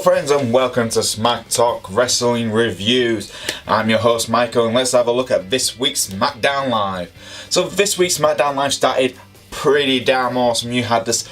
friends, and welcome to Smack Talk Wrestling Reviews. I'm your host Michael, and let's have a look at this week's Smackdown Live. So this week's Smackdown Live started pretty damn awesome. You had this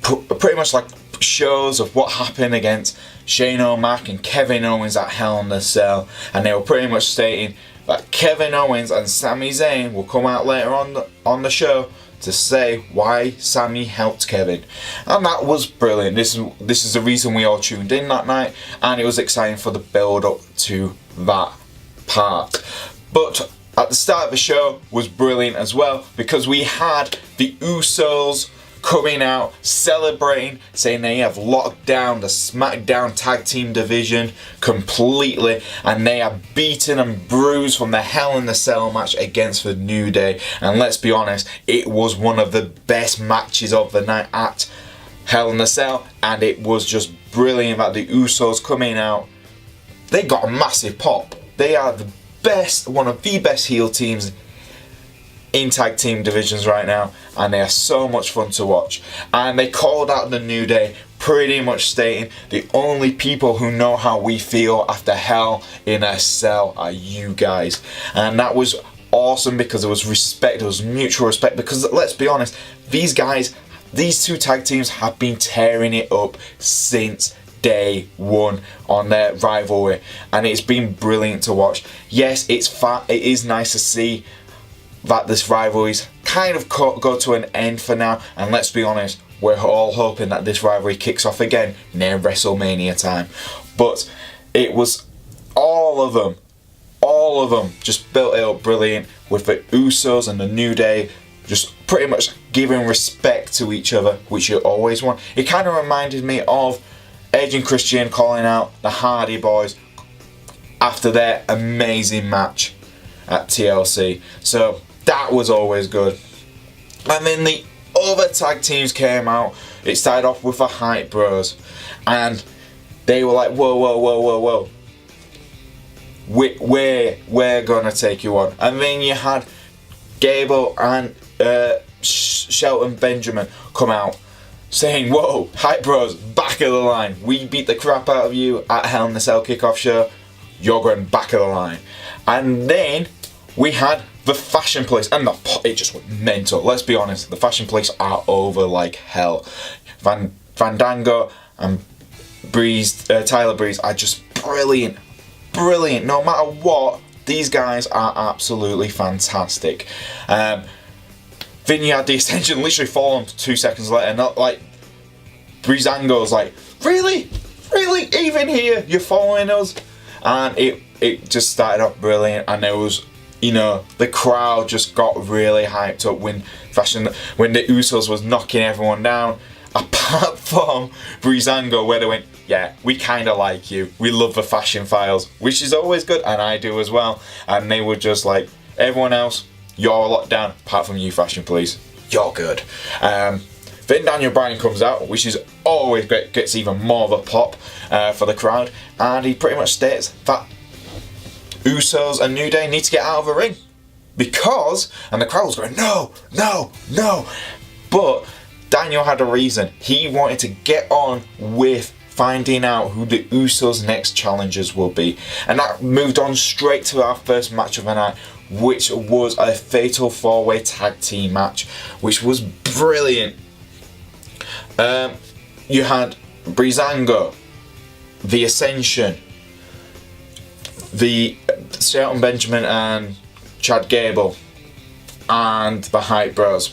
pretty much like shows of what happened against Shane O'Mac and Kevin Owens at Hell in a Cell, and they were pretty much stating that Kevin Owens and Sami Zayn will come out later on the show to say why Sami helped Kevin, and that was brilliant. This is the reason we all tuned in that night, and it was exciting for the build up to that part. But at the start of the show was brilliant as well, because we had the Usos coming out celebrating, saying they have locked down the Smackdown tag team division completely, and they are beaten and bruised from the Hell in a Cell match against the New Day. And let's be honest, it was one of the best matches of the night at Hell in a Cell, and it was just brilliant that the Usos coming out. They got a massive pop. They are the best, one of the best heel teams in tag team divisions right now, and they are so much fun to watch. And they called out the New Day, pretty much stating the only people who know how we feel after Hell in a Cell are you guys. And that was awesome, because there was respect, there was mutual respect, because let's be honest, these guys, these two tag teams have been tearing it up since day one on their rivalry, and it's been brilliant to watch. Yes, it is nice to see that this rivalry's kind of go to an end for now, and let's be honest, we're all hoping that this rivalry kicks off again near WrestleMania time. But it was all of them just built it up brilliant, with the Usos and the New Day just pretty much giving respect to each other, which you always want. It kind of reminded me of Edge and Christian calling out the Hardy Boys after their amazing match at TLC. So that was always good. And then the other tag teams came out. It started off with the Hype Bros, and they were like, whoa, we're gonna take you on. And then you had Gable and Shelton Benjamin come out saying, whoa, Hype Bros, back of the line. We beat the crap out of you at Hell in a Cell kickoff show. You're going back of the line. And then we had the Fashion Police, and it just went mental. Let's be honest, the Fashion Police are over like hell. Fandango and Tyler Breeze are just brilliant. No matter what, these guys are absolutely fantastic. Then you had the Ascension literally fall on 2 seconds later, not like Breezango's like, really, even here, you're following us? And it just started off brilliant, and there was, you know, the crowd just got really hyped up when the Usos was knocking everyone down, apart from Breezango, where they went, yeah, we kind of like you, we love the Fashion Files, which is always good, and I do as well. And they were just like, everyone else, you're locked down, apart from you, Fashion Police, you're good. Then Daniel Bryan comes out, which is always great, gets even more of a pop for the crowd, and he pretty much states that Usos and New Day need to get out of the ring, because, and the crowd was going, no, but Daniel had a reason. He wanted to get on with finding out who the Usos' next challengers will be, and that moved on straight to our first match of the night, which was a fatal 4-way tag team match, which was brilliant. You had Breezango, the Ascension, the Shelton Benjamin and Chad Gable, and the Hype Bros.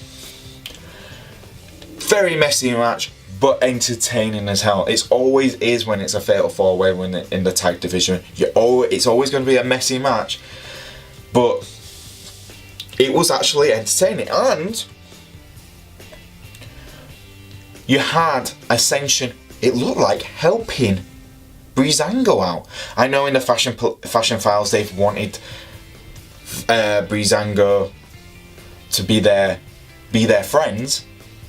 Very messy match, but entertaining as hell. It always is when it's a fatal 4-way in the tag division. It's always going to be a messy match, but it was actually entertaining. And you had Ascension, it looked like, helping Breezango out. I know in the Fashion Files they've wanted Breezango to be their friends,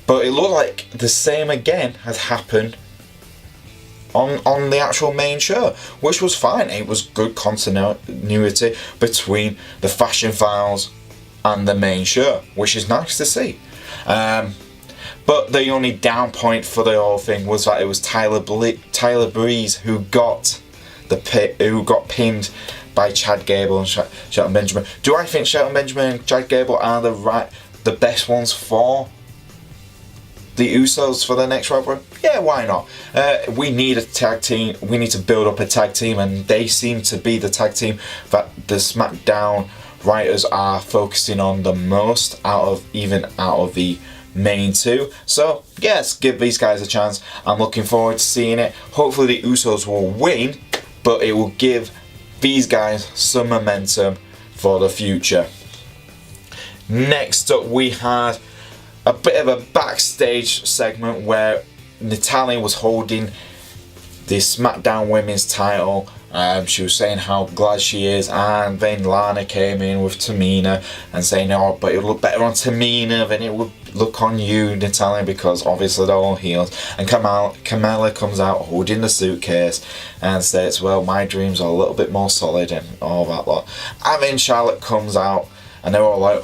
but it looked like the same again has happened on the actual main show, which was fine. It was good continuity between the Fashion Files and the main show, which is nice to see. But the only down point for the whole thing was that it was Tyler Breeze who got pinned by Chad Gable and Shelton Benjamin. Do I think Shelton Benjamin and Chad Gable are the best ones for the Usos for the next rivalry? Yeah, why not? We need a tag team. We need to build up a tag team, and they seem to be the tag team that the SmackDown writers are focusing on the most out of the main two. So yes, give these guys a chance. I'm looking forward to seeing it. Hopefully the Usos will win, but it will give these guys some momentum for the future. Next up, we had a bit of a backstage segment where Natalya was holding the SmackDown Women's title. She was saying how glad she is, and then Lana came in with Tamina and saying, "Oh, but it would look better on Tamina than it would look on you, Natalya, because obviously they're all heels." And Carmella comes out holding the suitcase and says, "Well, my dreams are a little bit more solid," and all that lot. And then Charlotte comes out, and they're all like,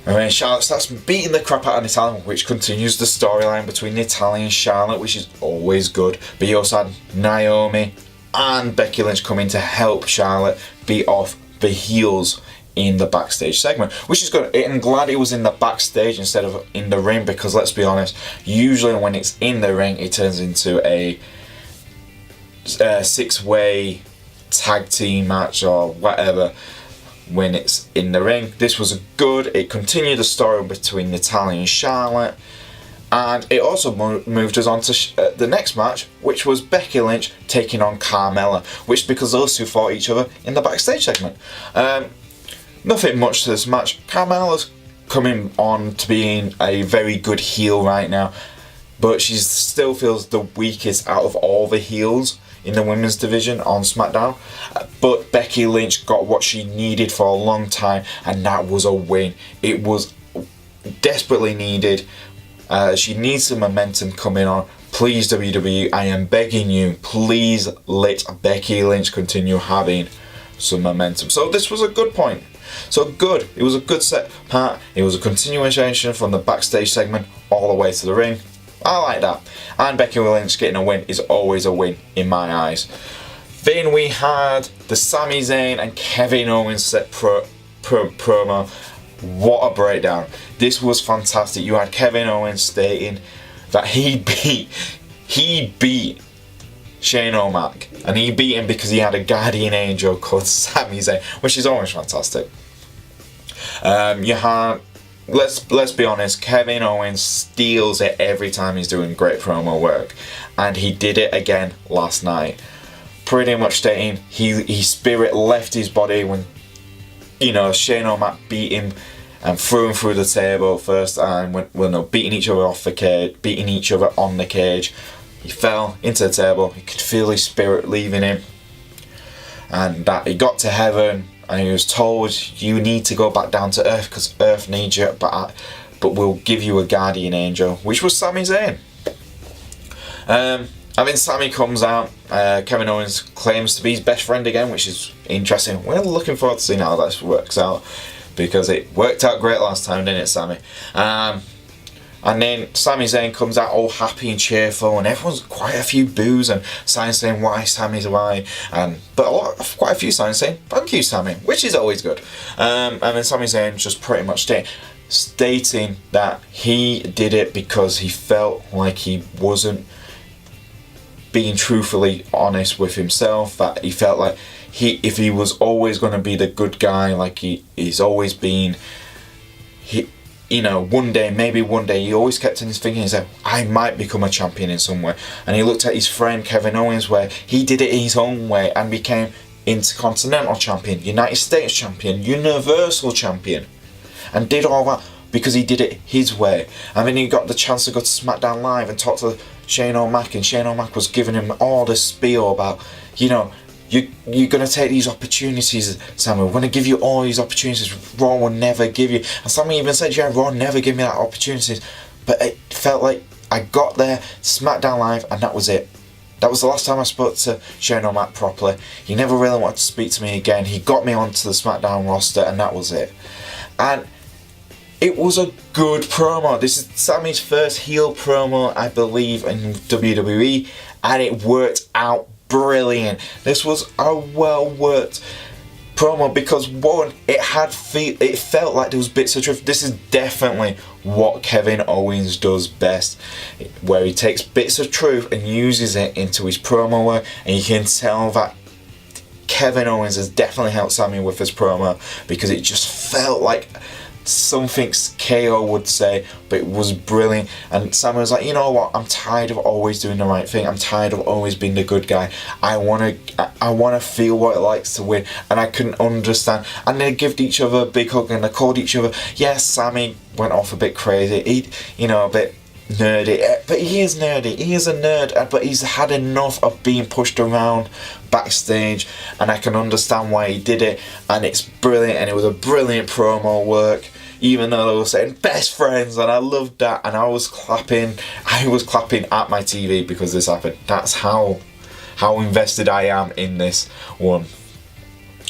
and then Charlotte starts beating the crap out of Natalya, which continues the storyline between Natalya and Charlotte, which is always good. But you also had Naomi and Becky Lynch coming to help Charlotte beat off the heels in the backstage segment, which is good. I'm glad it was in the backstage instead of in the ring, because let's be honest, usually when it's in the ring it turns into a six-way tag team match or whatever when it's in the ring. This was good. It continued the story between Natalya and Charlotte. And it also moved us on to the next match, which was Becky Lynch taking on Carmella, which because those two fought each other in the backstage segment. Nothing much to this match. Carmella's coming on to being a very good heel right now, but she still feels the weakest out of all the heels in the women's division on SmackDown. But Becky Lynch got what she needed for a long time, and that was a win. It was desperately needed. She needs some momentum coming on. Please, WWE, I am begging you, please let Becky Lynch continue having some momentum. So this was a good point. So good. It was a good set part. It was a continuation from the backstage segment all the way to the ring. I like that. And Becky Lynch getting a win is always a win in my eyes. Then we had the Sami Zayn and Kevin Owens set promo. What a breakdown. This was fantastic. You had Kevin Owens stating that he beat Shane O'Mac, and he beat him because he had a guardian angel called Sami Zayn, which is always fantastic. You had, let's be honest, Kevin Owens steals it every time he's doing great promo work, and he did it again last night. Pretty much stating his spirit left his body when, you know, Shane O'Mac beat him and threw him through the table first, and beating each other off the cage, beating each other on the cage. He fell into the table. He could feel his spirit leaving him, and that he got to heaven, and he was told, "You need to go back down to Earth because Earth needs you, but we'll give you a guardian angel," which was Sami Zayn. And then Sami comes out. Kevin Owens claims to be his best friend again, which is interesting. We're looking forward to seeing how that works out, because it worked out great last time, didn't it, Sami? And then Sami Zayn comes out all happy and cheerful, and everyone's quite a few boos and signs saying why Sami's why, but quite a few signs saying thank you, Sami, which is always good. And then Sami Zayn just pretty much stating that he did it because he felt like he wasn't being truthfully honest with himself, that he felt like if he was always going to be the good guy like he's always been, maybe one day he always kept in his thinking, he said, I might become a champion in some way. And he looked at his friend Kevin Owens, where he did it his own way and became Intercontinental Champion, United States Champion, Universal Champion, and did all that because he did it his way. And then he got the chance to go to SmackDown Live and talk to Shane O'Mac, and Shane O'Mac was giving him all this spiel about, you're going to take these opportunities, Sami. We're going to give you all these opportunities. Raw will never give you. And Sami even said, yeah, Raw never give me that opportunities. But it felt like I got there, SmackDown Live, and that was it. That was the last time I spoke to Shane O'Mac properly. He never really wanted to speak to me again. He got me onto the SmackDown roster, and that was it. And it was a good promo. This is Sami's first heel promo, I believe, in WWE, and it worked out brilliant. This was a well-worked promo because, one, it felt like there was bits of truth. This is definitely what Kevin Owens does best, where he takes bits of truth and uses it into his promo work, and you can tell that Kevin Owens has definitely helped Sami with his promo, because it just felt like something KO would say, but it was brilliant. And Sami was like, you know what, I'm tired of always doing the right thing. I'm tired of always being the good guy. I wanna feel what it likes to win, and I couldn't understand. And they gave each other a big hug and they called each other. Yes, Sami went off a bit crazy. A bit nerdy, but he is nerdy. He is a nerd, but he's had enough of being pushed around backstage, and I can understand why he did it. And it's brilliant, and it was a brilliant promo work. Even though they were saying best friends, and I loved that, and I was clapping at my TV because this happened. That's how invested I am in this one.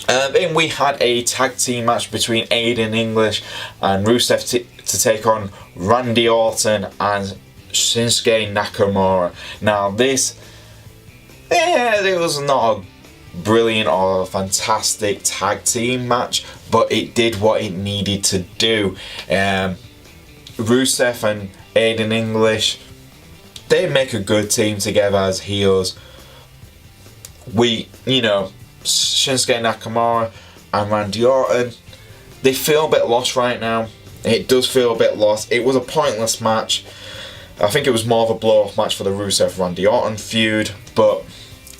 Then we had a tag team match between Aiden English and Rusev to take on Randy Orton and Shinsuke Nakamura. Now this, it was not a brilliant or a fantastic tag team match, but it did what it needed to do. Rusev and Aiden English, they make a good team together as heels. Shinsuke Nakamura and Randy Orton, they feel a bit lost right now. It does feel a bit lost. It was a pointless match. I think it was more of a blow-off match for the Rusev-Randy Orton feud, but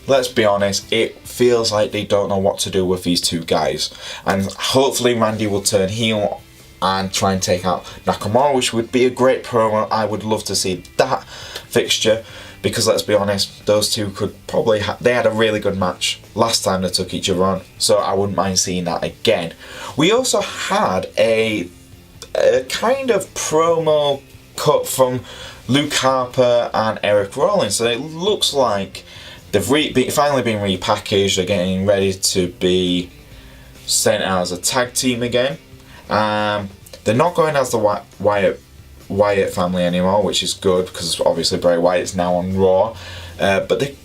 let's be honest, it feels like they don't know what to do with these two guys. And hopefully Randy will turn heel and try and take out Nakamura, which would be a great promo. I would love to see that fixture, because let's be honest, those two could probably they had a really good match last time they took each other on, so I wouldn't mind seeing that again. We also had a kind of promo cut from Luke Harper and Eric Rollins, so it looks like they've finally been repackaged. They're getting ready to be sent out as a tag team again. They're not going as the Wyatt family anymore, which is good, because obviously Bray Wyatt's now on Raw. But they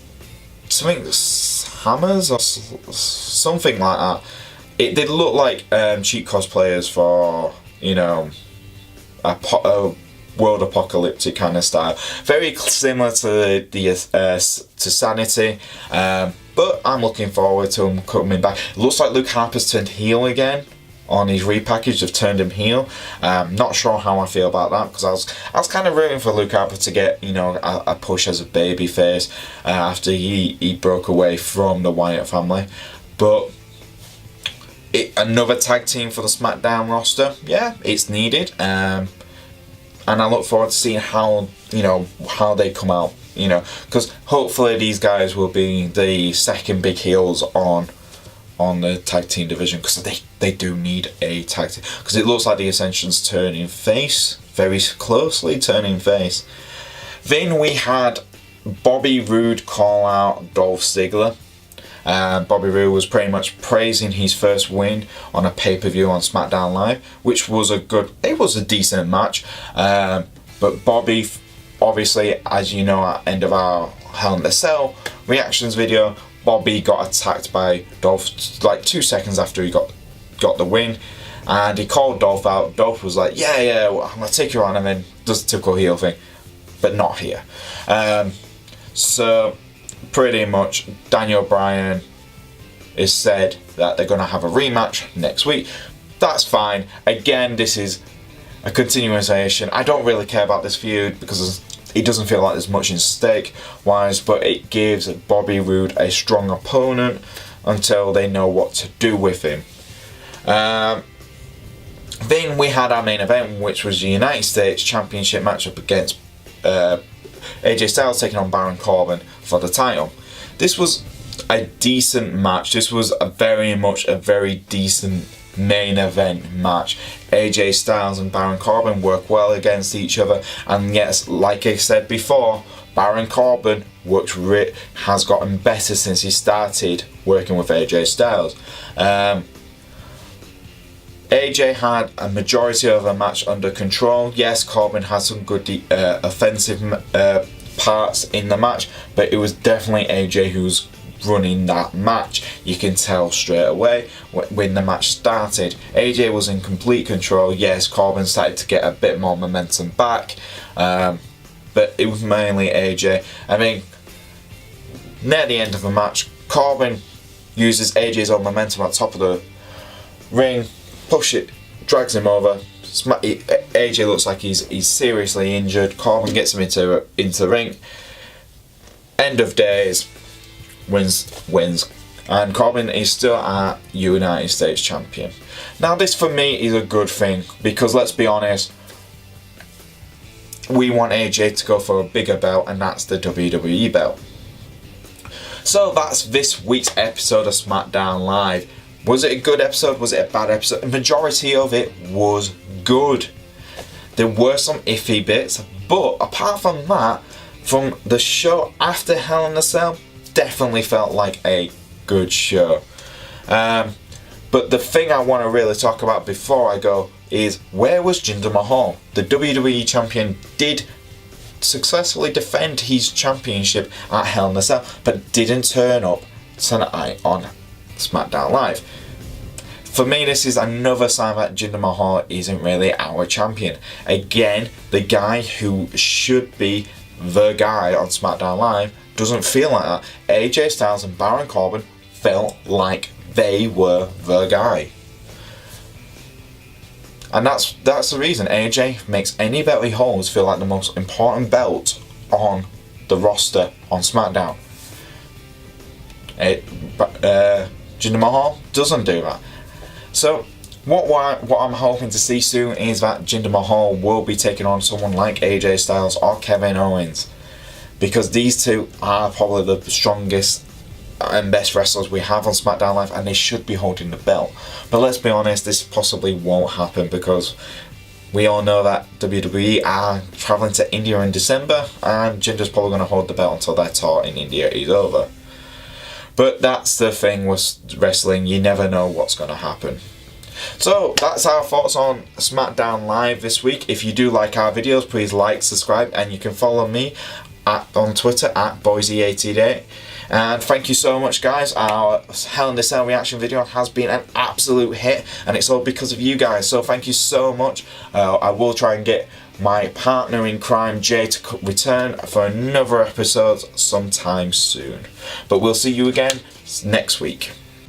hammers or something like that. It did look like cheap cosplayers for a world apocalyptic kind of style, very similar to to Sanity. But I'm looking forward to him coming back. It looks like Luke Harper's turned heel again. On his repackage, they've turned him heel. Not sure how I feel about that, because I was kind of rooting for Luke Harper to get a push as a babyface after he broke away from the Wyatt family. But another tag team for the SmackDown roster, yeah, it's needed. And I look forward to seeing how they come out. Because hopefully these guys will be the second big heels on the tag team division, because they do need a tag team, because it looks like the Ascension's turning face, very closely turning face. Then we had Bobby Roode call out Dolph Ziggler. Bobby Roode was pretty much praising his first win on a pay-per-view on SmackDown Live, which was it was a decent match. But Bobby, obviously, as you know, at the end of our Hell in a Cell reactions video, Bobby got attacked by Dolph like 2 seconds after he got the win, and he called Dolph out. Dolph was like, yeah, well, I'm gonna take you on, and then does the typical heel thing, but not here. So pretty much Daniel Bryan is said that they're gonna have a rematch next week. That's fine. Again, this is a continuation. I don't really care about this feud because it doesn't feel like there's much in stake wise, but it gives Bobby Roode a strong opponent until they know what to do with him. Then we had our main event, which was the United States Championship matchup against AJ Styles taking on Baron Corbin for the title. This was a decent match. This was a very decent main event match. AJ Styles and Baron Corbin work well against each other, and yes, like I said before, Baron Corbin has gotten better since he started working with AJ Styles. AJ had a majority of the match under control. Yes, Corbin had some good offensive parts in the match, but it was definitely AJ who was running that match. You can tell straight away when the match started. AJ was in complete control. Yes, Corbin started to get a bit more momentum back, but it was mainly AJ. I mean, near the end of the match, Corbin uses AJ's own momentum at the top of the ring, drags him over. AJ looks like he's seriously injured. Corbin gets him into the ring. End of days, wins, and Corbin is still our United States champion. Now, this for me is a good thing, because let's be honest, we want AJ to go for a bigger belt, and that's the WWE belt. So that's this week's episode of Smackdown Live. Was it a good episode? Was it a bad episode? The majority of it was good. There were some iffy bits, but apart from that, from the show after Hell in a Cell, definitely felt like a good show. But the thing I want to really talk about before I go is, where was Jinder Mahal? The WWE champion did successfully defend his championship at Hell in a Cell, but didn't turn up tonight on SmackDown Live. For me, this is another sign that Jinder Mahal isn't really our champion. Again, the guy who should be the guy on SmackDown Live doesn't feel like that. AJ Styles and Baron Corbin felt like they were the guy. And that's the reason AJ makes any belt he holds feel like the most important belt on the roster on SmackDown. Jinder Mahal doesn't do that. So what I'm hoping to see soon is that Jinder Mahal will be taking on someone like AJ Styles or Kevin Owens, because these two are probably the strongest and best wrestlers we have on SmackDown Live, and they should be holding the belt. But let's be honest, this possibly won't happen, because we all know that WWE are travelling to India in December, and Jinder's probably going to hold the belt until their tour in India is over. But that's the thing with wrestling, you never know what's going to happen. So that's our thoughts on SmackDown Live this week. If you do like our videos, please like, subscribe, and you can follow me on Twitter at Boise88. And thank you so much, guys. Our Hell in a Cell reaction video has been an absolute hit, and it's all because of you guys, so thank you so much. I will try and get my partner in crime Jay to return for another episode sometime soon, but we'll see you again next week.